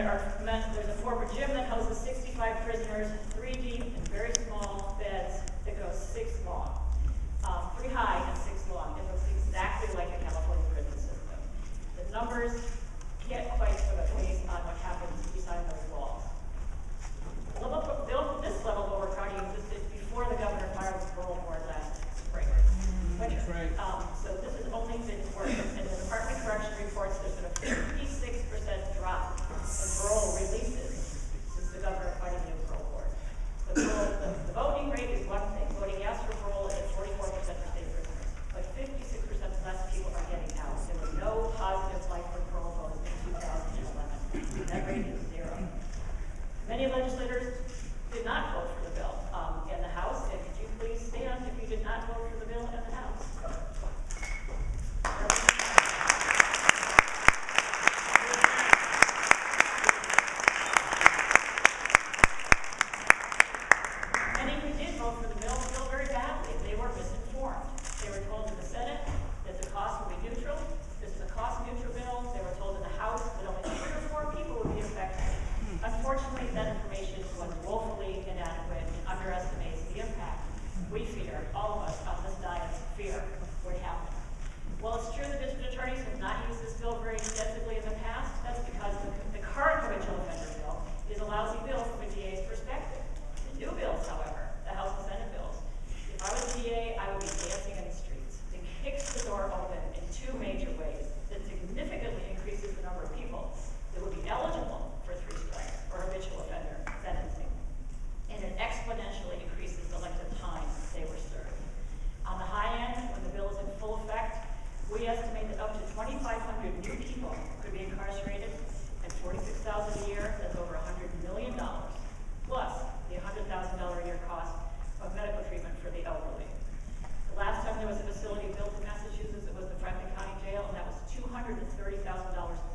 there's a former gym that houses 65 prisoners, 3 deep and very small beds that go 6 long. 3 high and 6 long. It looks exactly like a California prison system. The numbers can't quite put a face on what happens behind those walls. This level of overcrowding existed before the governor filed the parole board last spring. Winter. That's right. So this has only been worse. And the Department of Correction reports there's been a 56% drop in parole releases since the governor appointed a new parole board. The voting rate is one thing. Voting yes for parole is at 44% for state prisoners. But 56% less people are getting out. There was no positive life for parole votes in 2011. That rate is 0. Many legislators did not vote for the bill in the House. And could you please stand if you did not vote for the bill in the House? Many who did vote for the bill feel very badly. They were misinformed. They were told in the Senate that the cost would be neutral. This is a cost-neutral bill. They were told in the House that only 3 or 4 people would be affected. Unfortunately, that information was woefully inadequate and underestimates the impact we fear, all of us on this diet fear would happen. Well, it's true that district attorneys have not used this bill very extensively in the past. That's because the current habitual offender bill is a lousy bill from a DA's perspective. The new bills, however, the House and Senate bills, if I was a DA, I would be dancing in the streets. It kicks the door open in 2 major ways that significantly increases the number of people that would be eligible for 3 strikes or habitual offender sentencing. And it exponentially increases the length of time they were served. On the high end, when the bill is in full effect, we estimate that up to 2,500 new people could be incarcerated at $46,000 a year. That's over $100 million, plus the $100,000 a year cost of medical treatment for the elderly. The last time there was a facility built in Massachusetts, it was the Franklin County Jail, and that was $230,000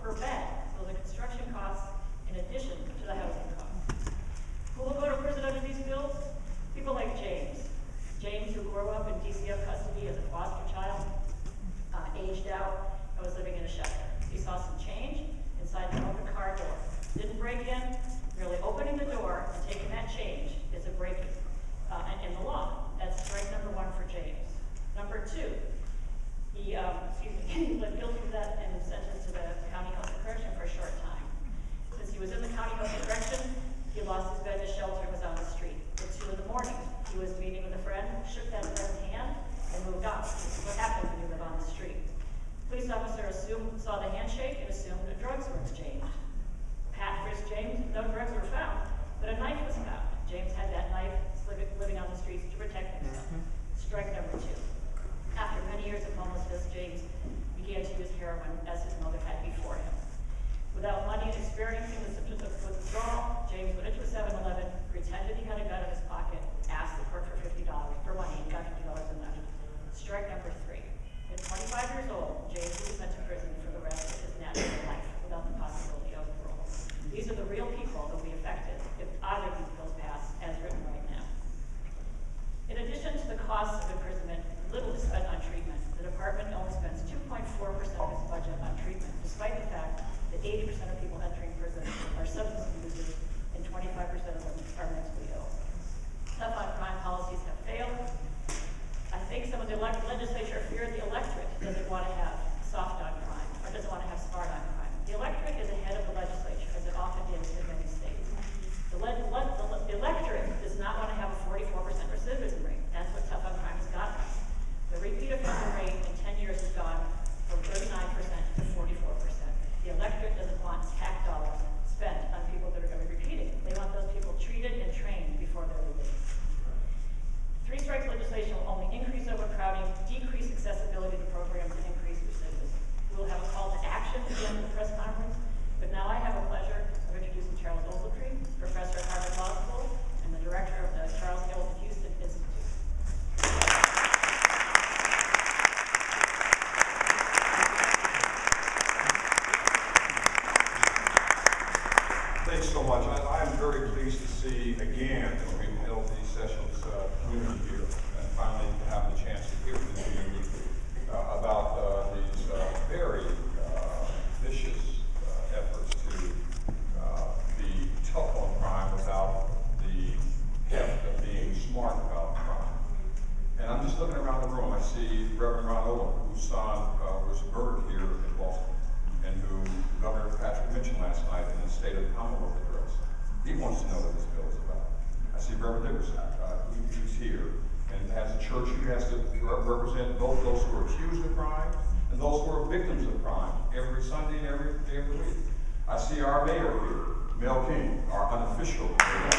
per bed. So the construction costs in addition to the housing costs. Who will go to prison under these bills? People like James. James, who grew up in DCF custody as a foster child, aged out, and was living in a shelter. He saw some change inside the open car door. Didn't break in, merely opening the door and taking that change is a breaking in the law. That's strike number 1 for James. Number 2, he pled guilty to that and was sentenced to the County House of Correction for a short time. Since he was in the County House of Correction, he lost his bed to shelter and was on the street. At 2 in the morning, he was meeting with a friend, shook that friend's hand, and moved on. This is what happens when you live on the street. Police officer saw the handshake and assumed that drugs were exchanged. Pat frisked James, no drugs were found, but a knife was found. James had that knife living on the streets to protect himself. Strike number 2. After many years of homelessness, James began to use heroin as his mother had before him. Without money and experiencing the symptoms of withdrawal, James went into a 7-Eleven, pretended he had a gun in his pocket, asked the clerk for $50 for money, and got $50 in money. Strike number 3. At 25 years old, James will be sent to prison for the rest of his natural life without the possibility of parole. These are the real people that will be affected if either of these bills pass as written right now. In addition to the costs of imprisonment, little is spent on treatment. The department only spends 2.4% of its budget on treatment, despite the fact that 80% of people entering prison are substance abusers and 25% of them are mentally ill. Tough on crime policies have failed. I think some of the legislature feared the electorate doesn't want to have soft on crime or doesn't want to have smart on crime. The electorate is ahead of the legislature, as it often is in many states. The electorate does not want to have a 44% recidivism rate. That's what tough on crime has gotten us. The repeat offender rate in 10 years has gone from 39% to 44%. The electorate doesn't want tax dollars spent on people that are going to be repeating. They want those people treated and trained before they're released. 3 strikes legislation will only increase overcrowding, decrease accessibility to programs, and increase recidivism. We will have a call to action at the end of the press conference, but now I have the pleasure of introducing Charles Ogletree, professor at Harvard Law School and the director of the Charles L. Houston Institute. Thanks so much. I'm very pleased to see again that we've held these sessions community here and finally have the chance to hear from the community about these very vicious efforts to night in the State of the Commonwealth address. He wants to know what this bill is about. I see Reverend Dickerson, who's here, and as a church, he has to represent both those who are accused of crime and those who are victims of crime every Sunday and every day of the week. I see our mayor here, Mel King, our unofficial mayor.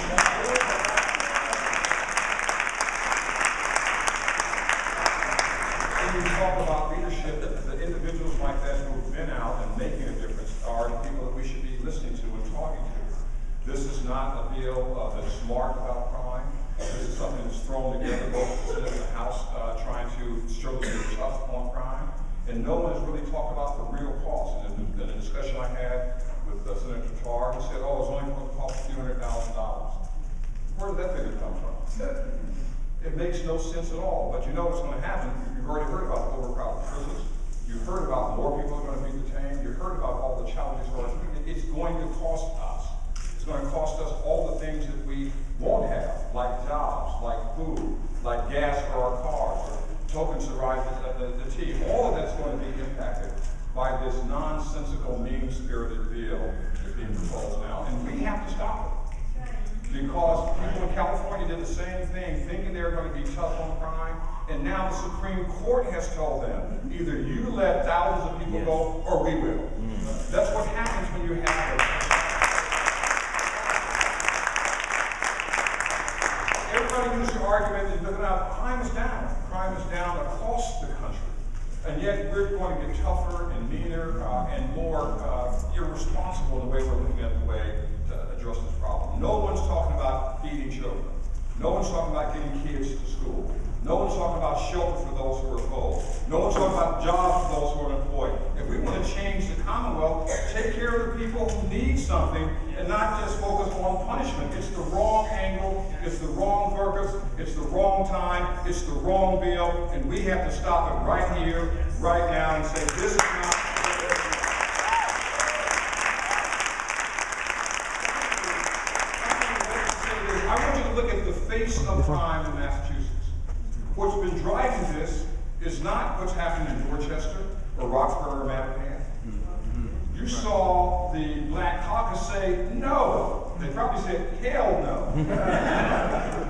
When we talk about leadership, the individuals like that who have been out and making a difference are the people that we should be listening to and talking to. This is not a bill that's smart about crime. This is something that's thrown together, both the Senate and the House, trying to show that they're tough on crime. And no one has really talked about the real cost. And in the discussion I had with Senator Tarr, he said, oh, it's only going to cost a few $100,000. Where did that figure come from? It makes no sense at all. But you know what's going to happen. You've already heard about the overcrowded prisons. You've heard about more people are going to be detained. You've heard about all the challenges. It's going to cost us. It's going to cost us all the things that we won't have, like jobs, like food, like gas for our cars, or tokens to ride the tea. All of that's going to be impacted by this nonsensical, mean-spirited bill that's being proposed now. And we have to stop it. Because people in California did the same thing, thinking they were going to be tough on crime, and now the Supreme Court has told them, either you let thousands of people go, or we will. That's what happens when you have everybody uses the argument that crime is down. Crime is down across the country. And yet we're going to get tougher and meaner and more irresponsible in the way we're looking at the way to address this problem. No one's talking about feeding children. No one's talking about getting kids to school. No one's talking about shelter for those who are cold. No one's talking about jobs for those who are unemployed. If we want to change the Commonwealth, take care of the people who need something and not just focus on punishment. It's the wrong angle, it's the wrong purpose, it's the wrong time, it's the wrong bill, and we have to stop it right here, right now, and say this is not. I want you to look at the face of crime in Massachusetts. What's been driving this is not what's happening in Dorchester or Roxbury or Mattapan. You saw the Black Caucus say no. They probably said hell no.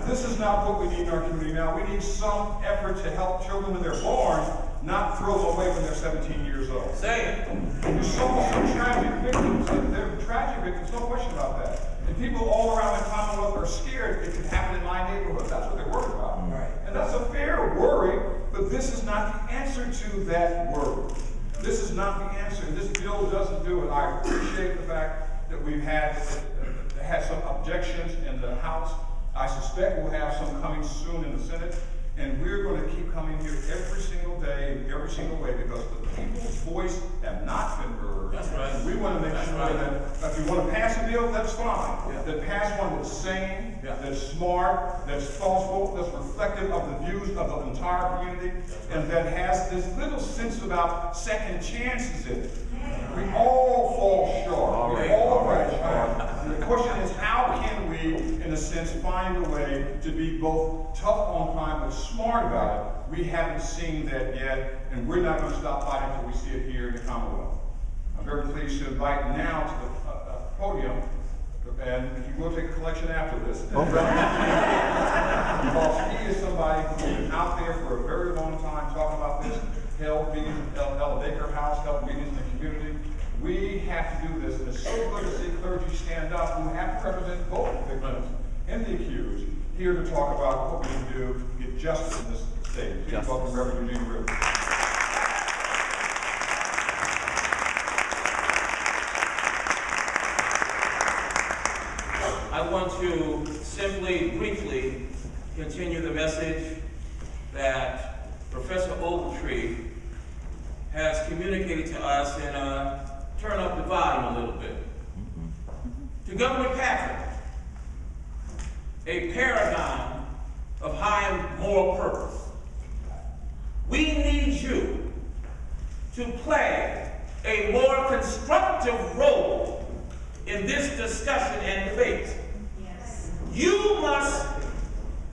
This is not what we need in our community now. We need some effort to help children when they're born, not throw them away when they're 17 years old. Say it. You saw some tragic victims. They're tragic victims, no question about that. And people all around the Commonwealth are scared it could happen in my neighborhood. That's what they're worried about. Right. And that's a fair worry, but this is not the answer to that worry. This is not the answer, and this bill doesn't do it. I appreciate the fact that we've had some objections in the House. I suspect we'll have some coming soon in the Senate, and we're going to keep coming here every single day in every single way because the people's voice have not been heard. That's right. And we want to make sure that if you want to pass a bill, that's fine. Yeah. That pass one that's sane, that's smart, that's thoughtful, that's reflective of the views of the entire community, and that has this little sense about second chances in it. We all fall short. We all fall short. And the question is, how can we, in a sense, find a way to be both tough on crime but smart about it? We haven't seen that yet, and we're not going to stop fighting until we see it here in the Commonwealth. I'm very pleased to invite now to the podium, and he will take a collection after this. Because he is somebody who's been out there for a very long time talking about this, held meetings at Ella Baker House, held meetings in the community. We have to do this, and it's so good to see clergy stand up who have to represent both the victims and the accused here to talk about what we can do to get justice in this state. Please welcome Reverend Eugene Rivers. I want to simply, briefly continue the message that Professor Ogletree has communicated to us and turn up the volume a little bit. To Governor Patrick, a paradigm of high moral purpose. We need you to play a more constructive role in this discussion and debate. Yes. You must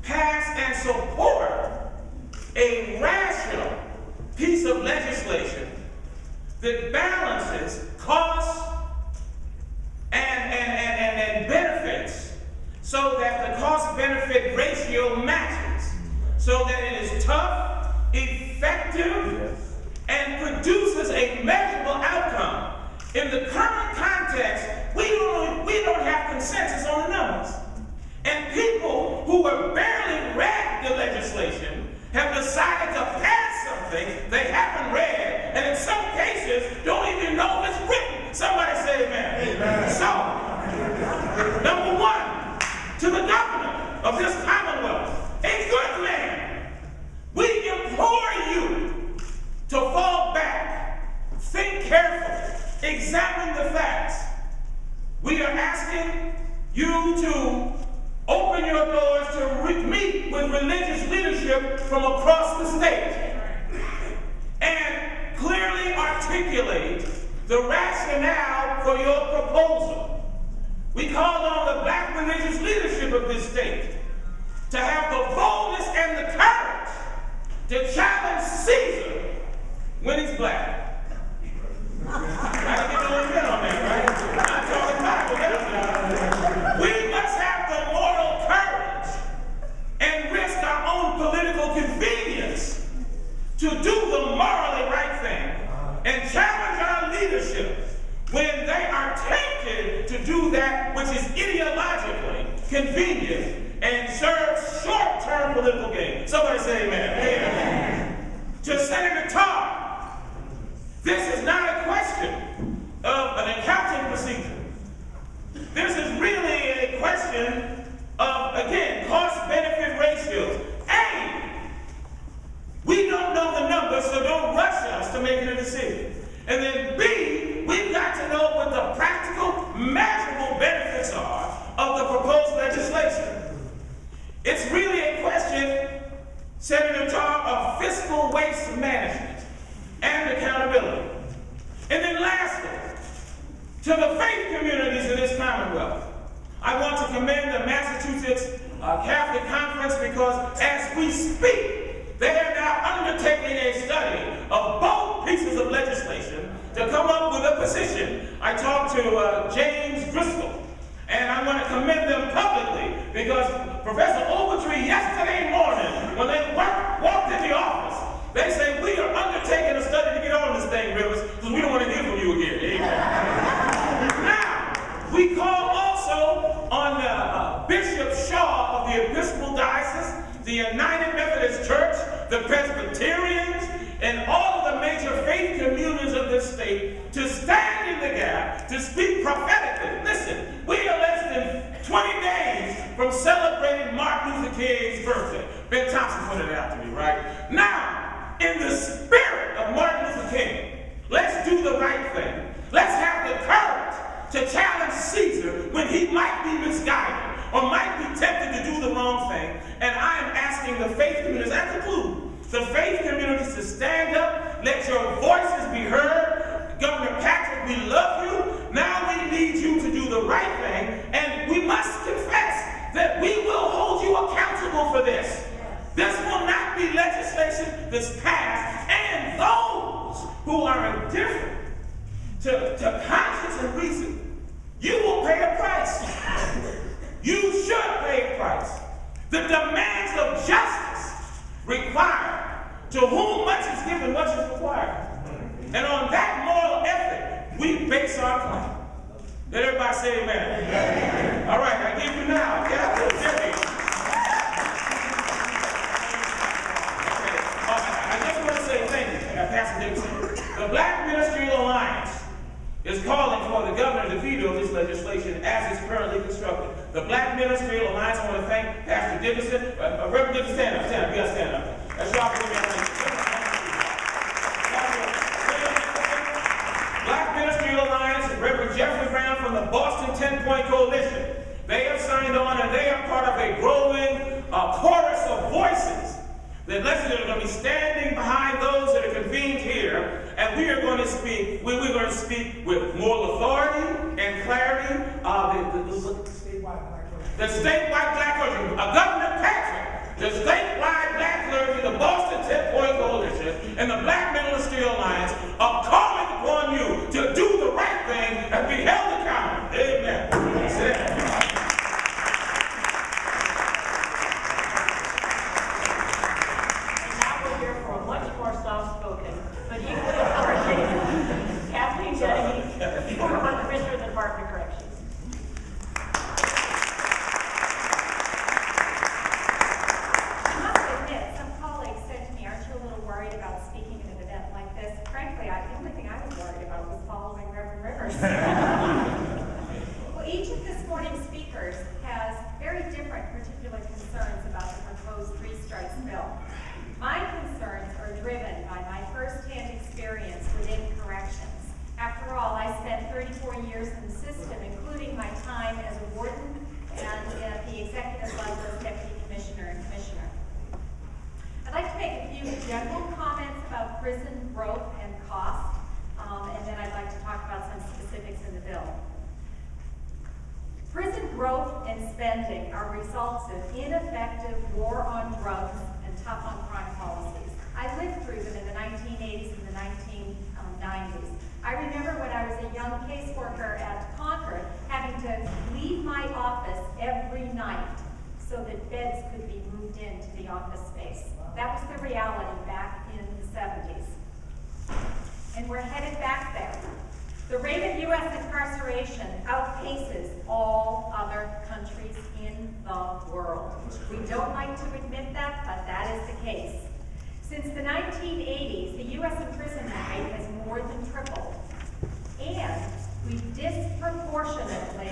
pass and support a rational piece of legislation that balances cost so that the cost-benefit ratio matches, so that it is tough, effective, and produces a measurable outcome. In the current context, we don't have consensus on the numbers. And people who have barely read the legislation have decided to pass something they haven't read, and in some cases don't even know it's written. Somebody say amen. Amen. So, number one, to the governor of this Commonwealth, a good man, we implore you to fall back, think carefully, examine the facts. We are asking you to open your doors to meet with religious leadership from across the state and clearly articulate the rationale for your proposal. We call on the black religious leadership of this state to have the boldness and the courage to challenge Caesar when he's black. I didn't get no event on that, right? I'm talking Bible. We must have the moral courage and risk our own political convenience to do the morally right thing and challenge our leadership when they are tempted to do that which is ideologically convenient and serves short-term political gain. Somebody say amen. Amen. To Senator Tarr, this is not a question of an accounting procedure. This is really a question of, again, cost-benefit ratios. A, we don't know the numbers, so don't rush us to making a decision. And then B, we've got to know what the practical, measurable benefits are of the proposed legislation. It's really a question, Senator Tarr, of fiscal waste management and accountability. And then lastly, to the faith communities in this Commonwealth, I want to commend the Massachusetts Catholic Conference because as we speak, they are now undertaking a study of both pieces of legislation to come up with a position. I talked to James Driscoll, and I want to commend them publicly because Professor Ogletree yesterday morning, when they walked in the office, they say, we are undertaking a study to get on this thing, Rivers, because we don't want to hear from you again. Amen. Now, we call also on Bishop Shaw of the Episcopal Diocese, the United Methodist Church, the Presbyterians, and all of the major faith communities of this state to stand in the gap, to speak prophetically. Listen, we are less than 20 days from celebrating Martin Luther King's birthday. Ben Thompson pointed it out to me, right? Now, in the spirit of Martin Luther King, let's do the right thing. Let's have the courage to challenge Caesar when he might be misguided or might be tempted to do the wrong thing. And I am asking the faith communities, I conclude, the faith communities to stand up, let your voices be heard. Governor Patrick, we love you. Now we need you to do the right thing, and we must confess that we will hold you accountable for this. This will not be legislation that's passed, and those who are indifferent to conscience and reason, you will pay a price. You should pay a price. The demands of justice require to whom much is given, much is required. And on that moral ethic, we base our claim. Let everybody say amen. Amen. All right, I give you now. I just want to say thank you, Pastor Dixon. The Black Ministerial Alliance is calling for the governor to veto this legislation as it's currently constructed. The Black Ministerial Alliance, I want to thank Pastor Dickinson. Reverend Dickinson, stand up, stand up. You got to stand up. That's y'all for Black Ministerial Alliance, Reverend Jeffrey Brown from the Boston 10-Point Coalition. They have signed on and they are part of a growing chorus of voices that legislators are going to be standing behind those that are convened here, and we are going to speak. We're going to speak with moral authority and clarity. The statewide black clergy, Governor Patrick, the statewide black clergy, the Boston 10-Point Coalition, and the Black Ministerial Alliance are calling upon you to do the right thing and be held accountable. Amen. That's it. of this morning's speakers has very different particular concerns about the proposed three strikes bill. My concerns are driven by my first-hand experience within corrections. After all, I spent 34 years in the system, including my time as a warden and the executive level as deputy commissioner and commissioner. I'd like to make a few general comments about prison growth and cost, and then I'd like to talk about some specifics in the bill. Prison growth and spending are results of ineffective war on drugs and tough on crime policies. I lived through them in the 1980s and the 1990s. I remember when I was a young caseworker at Concord having to leave my office every night so that beds could be moved into the office space. That was the reality back in the 70s. And we're headed back there. The rate of U.S. incarceration outpaces all other countries in the world. We don't like to admit that, but that is the case. Since the 1980s, the U.S. imprisonment rate has more than tripled. And we disproportionately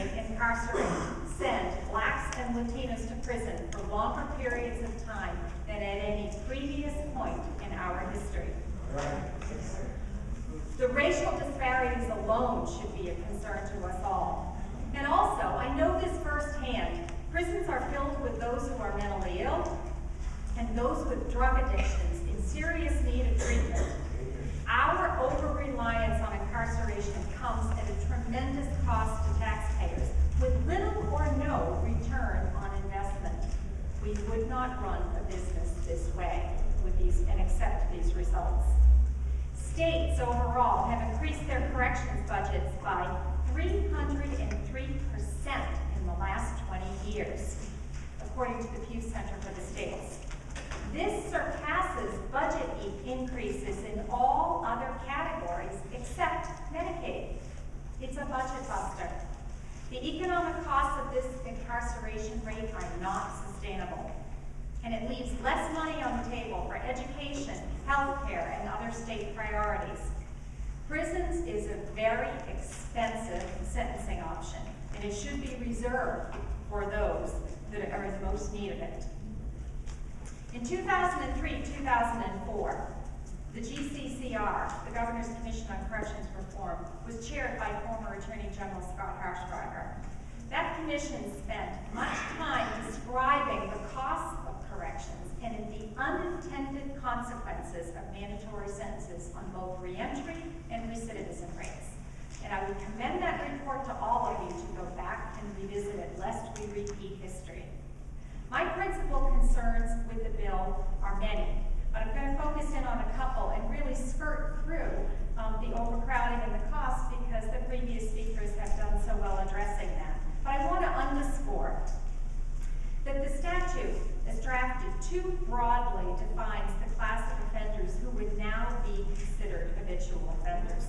send blacks and Latinos to prison for longer periods of time than at any previous point in our history. The racial disparities alone should be a concern to us all. And also, I know this firsthand, prisons are filled with those who are mentally ill and those with drug addictions in serious need of treatment. Our over-reliance on incarceration comes at a tremendous cost to taxpayers, with little or no return on investment. We would not run a business this way with these and accept these results. States overall have increased their corrections budgets by 303% in the last 20 years, according to the Pew Center for the States. This surpasses budget increases in all other categories except Medicaid. It's a budget buster. The economic costs of this incarceration rate are not sustainable, and it leaves less money on the table for education, health care, and other state priorities. Prisons is a very expensive sentencing option, and it should be reserved for those that are in most need of it. In 2003-2004, the GCCR, the Governor's Commission on Corrections Reform, was chaired by former Attorney General Scott Harshbarger. That commission spent much time describing the costs of corrections and the unintended consequences of mandatory sentences on both reentry and recidivism rates. And I would commend that report to all of you to go back and revisit it, lest we repeat history. My principal concerns with the bill are many, but I'm going to focus in on a couple and really skirt through the overcrowding and the costs because the previous speakers have done so well addressing that. But I want to underscore that the statute, as drafted, too broadly defines the class of offenders who would now be considered habitual offenders.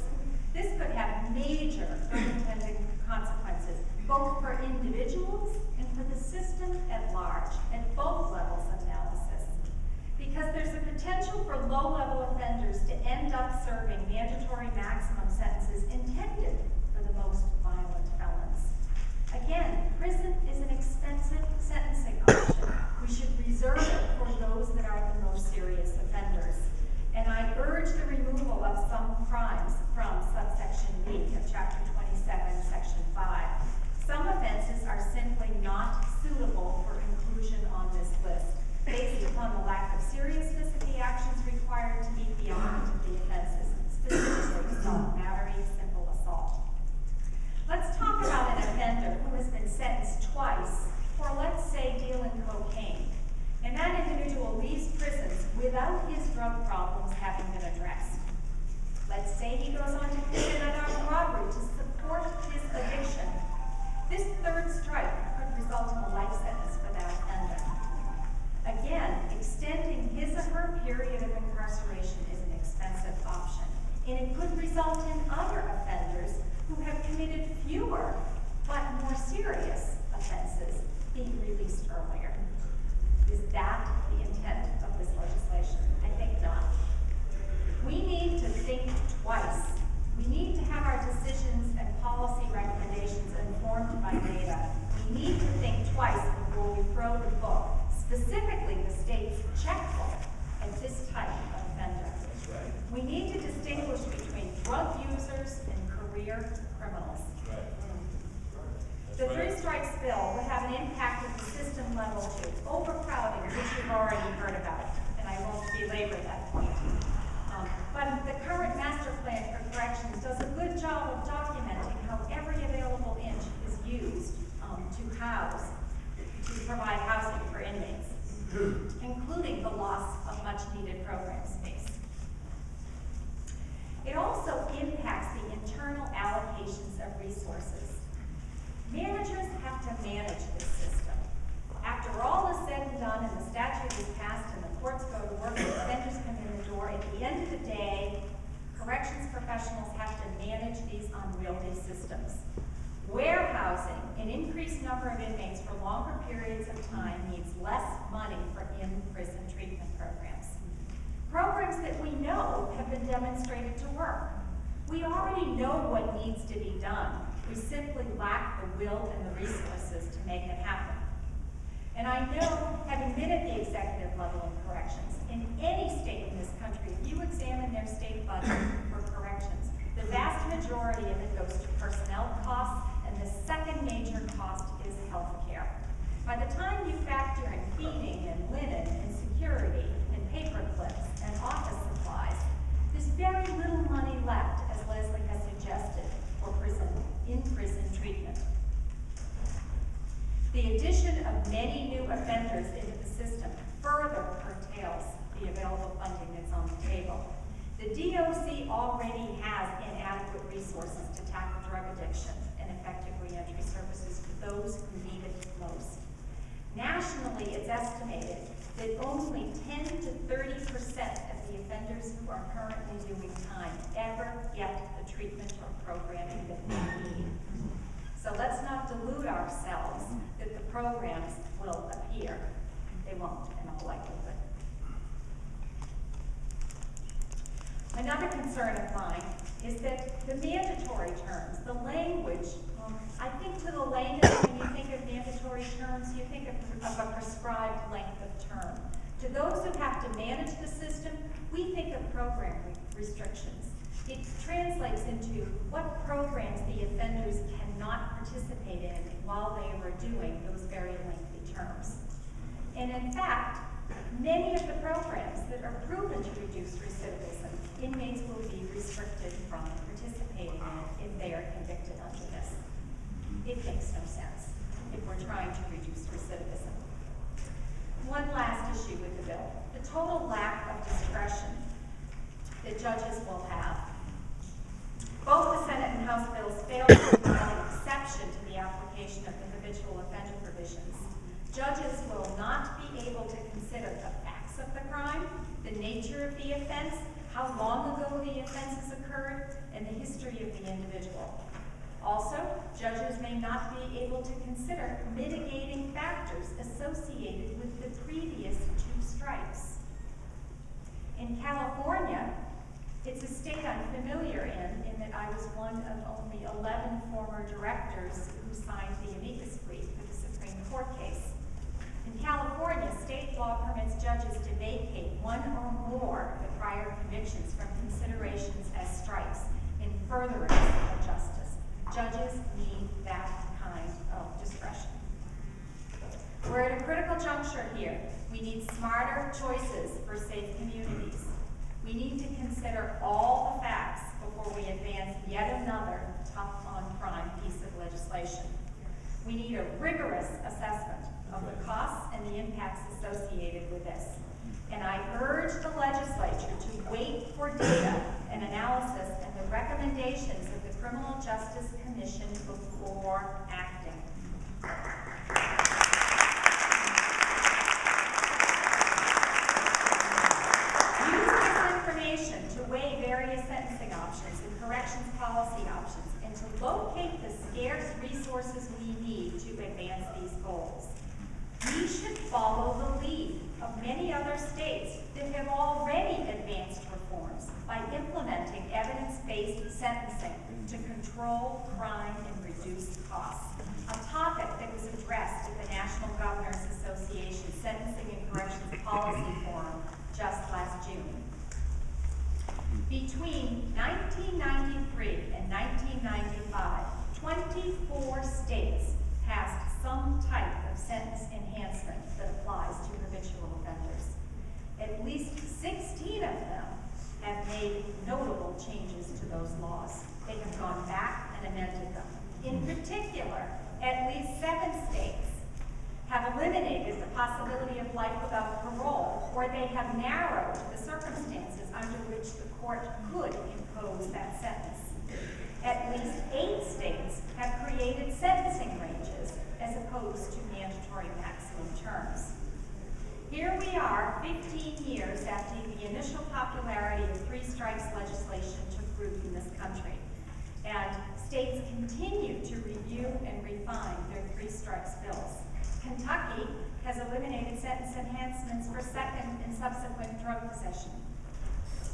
This could have major unintended consequences, both for individuals and for the system at large, at both levels of analysis. Because there's a potential for low-level offenders to end up serving mandatory maximum sentences intended for the most violent felons. Again, prison is an expensive sentencing option. We should reserve it for those that are the most serious offenders. And I urge the removal of some crimes from subsection B of chapter 27, section 5. Some offenses are simply not suitable for inclusion on this list, based upon the lack of seriousness of the actions required to meet the element of the offenses, specifically assault, battery, simple assault. Let's talk about an offender who has been sentenced twice for, let's say, dealing cocaine. And that individual leaves prisons without his drug problems having been addressed. Let's say he goes on to commit another robbery to support his addiction. This third strike could result in a life sentence for that offender. Again, extending his or her period of incarceration is an expensive option, and it could result in other offenders who have committed fewer but more serious offenses being released earlier. Is that the intent of this legislation? I think not. twice before we throw the book, specifically the state's checkbook, at this type of offender. That's right. We need to distinguish between drug users and career criminals. Right. The three strikes bill would have an impact at the system level too. Overcrowding, which you've already heard about, and I won't belabor that point. But the current master plan for corrections does a good job of documenting how every available inch is used to provide housing for inmates, including the loss of much-needed program space. It also impacts the internal allocations of resources. Managers have to manage this system. After all is said and done and the statute is passed and the courts go to work and offenders come in the door, at the end of the day, corrections professionals have to manage these unwieldy systems. Warehousing an increased number of inmates for longer periods of time means less money for in-prison treatment programs. Programs that we know have been demonstrated to work. We already know what needs to be done. We simply lack the will and the resources to make it happen. And I know, having been at the executive level in corrections, in any state in this country, if you examine their state budget for corrections, the vast majority of it goes to personnel costs, and the second major cost is health care. By the time you factor in feeding and linen and security and paper clips and office supplies, there's very little money left, as Leslie has suggested, for in-prison treatment. The addition of many new offenders into the system further curtails the available funding that's on the table. The DOC already has inadequate resources to tackle drug addiction and effective reentry services for those who need it most. Nationally, it's estimated that only 10 to 30% of the offenders who are currently doing time ever get the treatment or programming that they need. So let's not delude ourselves that the programs will appear. They won't, in all likelihood. Another concern of mine is that the mandatory terms, the language, I think to the layman, when you think of mandatory terms, you think of a prescribed length of term. To those who have to manage the system, we think of program restrictions. It translates into what programs the offenders cannot participate in while they were doing those very lengthy terms. And in fact, many of the programs that are proven to reduce recidivism, inmates will be restricted from participating in if they are convicted under this. It makes no sense if we're trying to reduce recidivism. One last issue with the bill, the total lack of discretion that judges will have. Both the Senate and House bills fail to provide an exception to the application of the habitual offender provisions. Judges will not be able to consider the facts of the crime, the nature of the offense, how long ago the offense has occurred, and the history of the individual. Also, judges may not be able to consider mitigating factors associated with the previous 2 strikes. In California, it's a state I'm familiar in that I was one of only 11 former directors who signed the amicus brief for the Supreme Court case. In California, state law permits judges to vacate 1 or more of the prior convictions from considerations as strikes in furtherance of justice. Judges need that kind of discretion. We're at a critical juncture here. We need smarter choices for safe communities. We need to consider all the facts before we advance yet another tough-on-crime piece of legislation. We need a rigorous assessment of the costs and the impacts associated with this. And I urge the legislature to wait for data and analysis and the recommendations of the Criminal Justice Commission before acting. To weigh various sentencing options and corrections policy options, and to locate the scarce resources we need to advance these goals. We should follow the lead of many other states that have already advanced reforms by implementing evidence-based sentencing to control crime and reduce costs, a topic that was addressed at the National Between 1993 and 1995, 24 states passed some type of sentence enhancement that applies to habitual offenders. At least 16 of them have made notable changes to those laws. They have gone back and amended them. In particular, at least 7 states have eliminated the possibility of life without parole, or they have narrowed the circumstances under which the court could impose that sentence. At least 8 states have created sentencing ranges as opposed to mandatory maximum terms. Here we are, 15 years after the initial popularity of 3 strikes legislation took root in this country, and states continue to review and refine their 3 strikes bills. Kentucky has eliminated sentence enhancements for second and subsequent drug possession.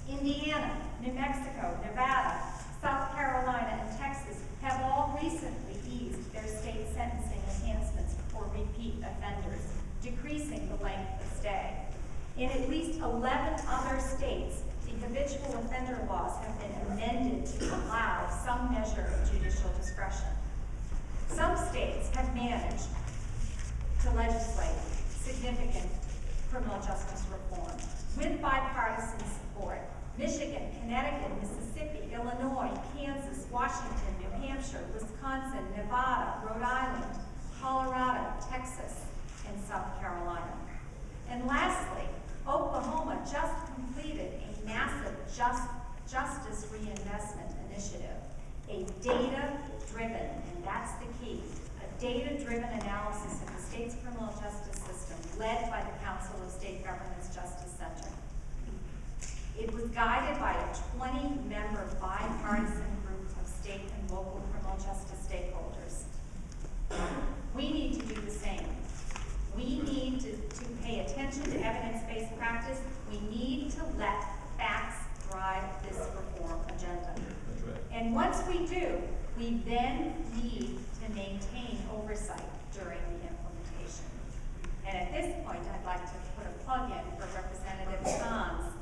Indiana, New Mexico, Nevada, South Carolina, and Texas have all recently eased their state sentencing enhancements for repeat offenders, decreasing the length of stay. In at least 11 other states, the habitual offender laws have been amended to allow some measure of judicial discretion. Some states have managed to legislate significant criminal justice reform with bipartisan support. Michigan, Connecticut, Mississippi, Illinois, Kansas, Washington, New Hampshire, Wisconsin, Nevada, Rhode Island, Colorado, Texas, and South Carolina. And lastly, Oklahoma just completed a massive justice reinvestment initiative, a data-driven, and that's the key, a data-driven analysis of the state's criminal justice system led by the Council of State Governments Justice Center. It was guided by a 20-member bipartisan group of state and local criminal justice stakeholders. We need to do the same. We need to pay attention to evidence-based practice. We need to let facts drive this reform agenda. And once we do, we then need to maintain oversight during the implementation. And at this point, I'd like to put a plug in for Representative Khan's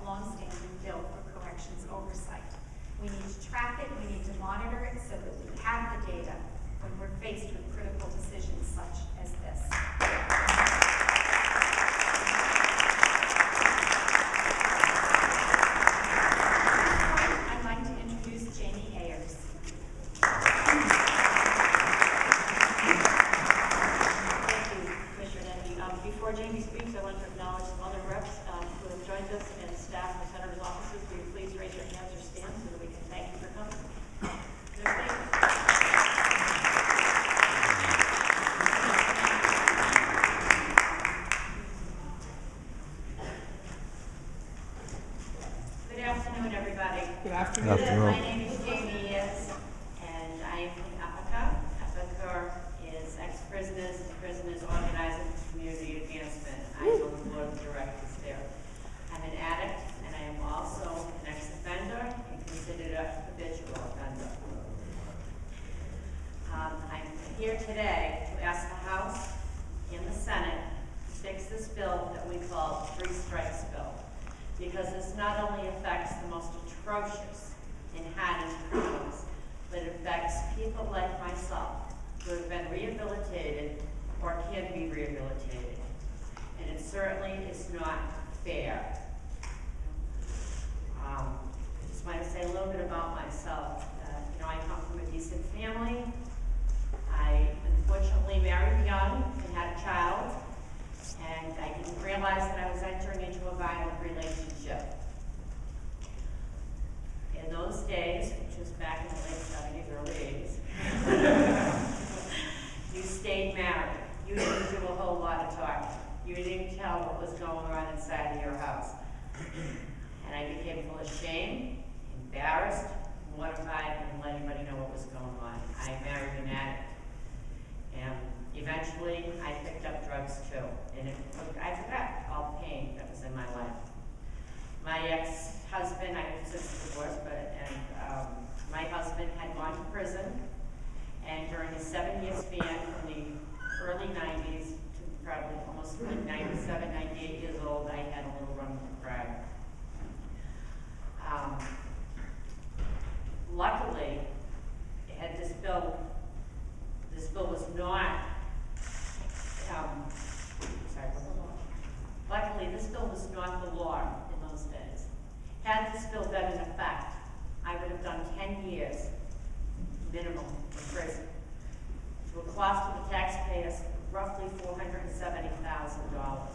long-standing bill for corrections oversight. We need to track it, we need to monitor it so that we have the data when we're faced with critical decisions such as this. I'd like to introduce Jamie Ayers. Thank you, Commissioner Denby. Before Jamie speaks, I want to acknowledge some other reps who have joined us and staff in the senator's offices. Will you please raise your hands or stand so that we can thank you for coming? Good afternoon, everybody. Good afternoon. My name is Jamie Ayers, and I am from Epica. Epica is ex-prisoners and prisoners organizing for community advancement. I am on the board of directors there. I'm an addict, and I am also an ex-offender and considered a habitual offender. I'm here today to ask the House and the Senate to fix this bill that we call 3 strikes bill, because this not only affects the most atrocious and hardened criminals, but it affects people like myself who have been rehabilitated or can be rehabilitated. And it certainly is not fair. I just want to say a little bit about myself. I come from a decent family. I unfortunately married young and had a child, and I didn't realize that I was entering into a violent relationship. In those days, which was back in the late 70s, early 80s, you stayed married. You didn't do a whole lot of talking. You didn't tell what was going on inside of your house. And I became full of shame, embarrassed, mortified, and let anybody know what was going on. I married an addict. And eventually, I picked up drugs too. And I forgot all the pain that was in my life. My ex-husband, I have since divorced, my husband had gone to prison. And during a 7-year span from the early 90s to probably almost like 97, 98 years old, I had a little run with the crowd. Luckily, this bill was not, luckily, this bill was not the law in those days. Had this bill been in effect, I would have done 10 years minimum in prison, to a cost of the taxpayers of roughly $470,000.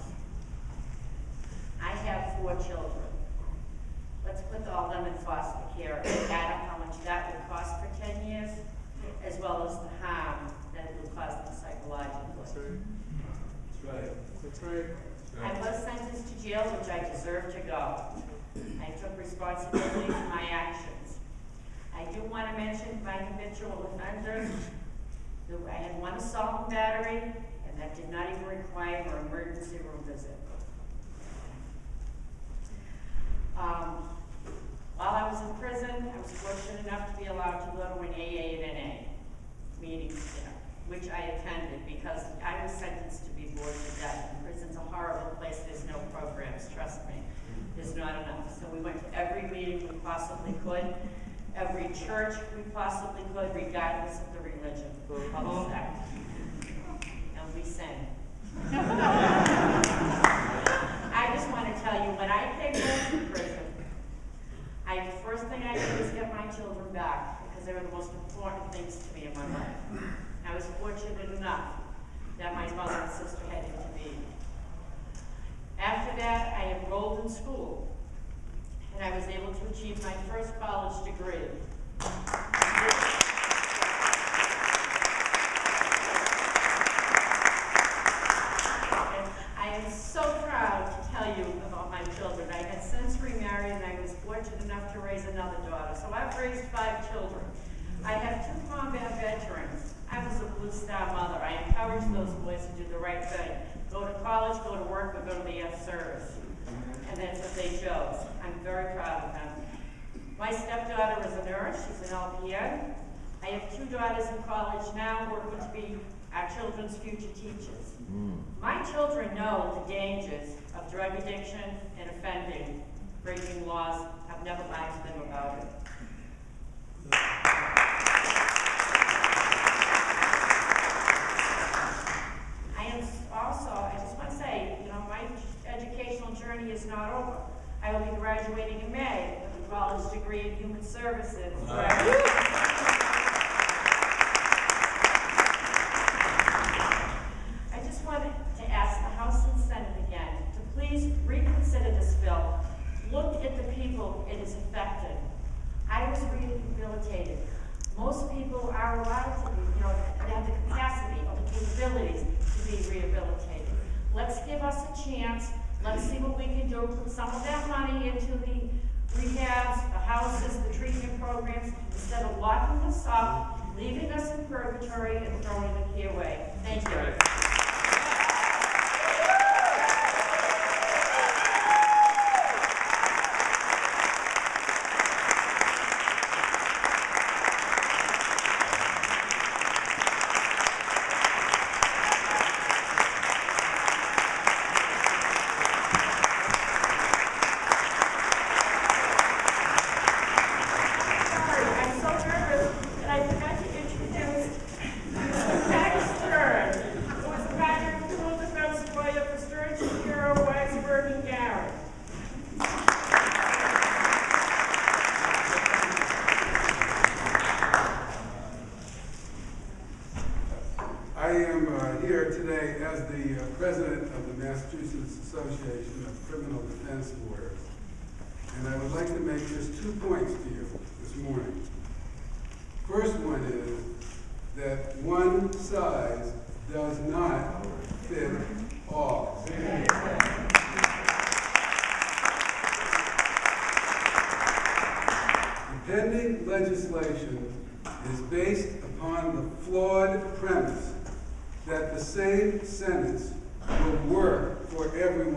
I have 4 children. Let's put all them in foster care and add up how much that would cost for 10 years, as well as the harm that it would cause them psychologically. That's right. That's right. I was sentenced to jail, which I deserved to go. I took responsibility for my actions. I do want to mention my habitual offender. I had 1 assault and battery, and that did not even require an emergency room visit. While I was in prison, I was fortunate enough to be allowed to go to an AA and NA meeting there, which I attended because I was sentenced to be bored to death. And prison's a horrible place. There's no programs, trust me. There's not enough. So we went to every meeting we possibly could, every church we possibly could, regardless of the religion or the sect. And we sang. I just want to tell you, when I came home from prison, the first thing I did was get my children back because they were the most important things to me in my life. I was fortunate enough that my mother and sister had intervened. After that, I enrolled in school, and I was able to achieve my first college degree. I am so proud to tell you about my children. I had since remarried, and I was fortunate enough to raise another daughter. So I've raised 5 children. I have 2 combat veterans. I was a Blue Star mother. I encourage those boys to do the right thing. Go to college, go to work, or go to the F-Service. And that's what they chose. I'm very proud of them. My stepdaughter is a nurse. She's an LPN. I have 2 daughters in college now, working to be our children's future teachers. My children know the dangers of drug addiction and offending, breaking laws. I've never lied to them about it. I just want to say, my educational journey is not over. I will be graduating in May with a college degree in human services. I just wanted to ask the House and Senate again to please reconsider this bill. Look at the people it is affecting. I was rehabilitated. Most people are allowed to be, they have the capacity or the capabilities to be rehabilitated. Let's give us a chance. Let's see what we can do. Put some of that money into the rehabs, the houses, the treatment programs, instead of locking us up, leaving us in purgatory, and throwing the key away. Thank you. I am here today as the president of the Massachusetts Association of Criminal Defense Lawyers, and I would like to make just 2 points to you this morning. First one is that one size does not fit all. The pending legislation is based upon the flawed premise that the same sentence will work for everyone.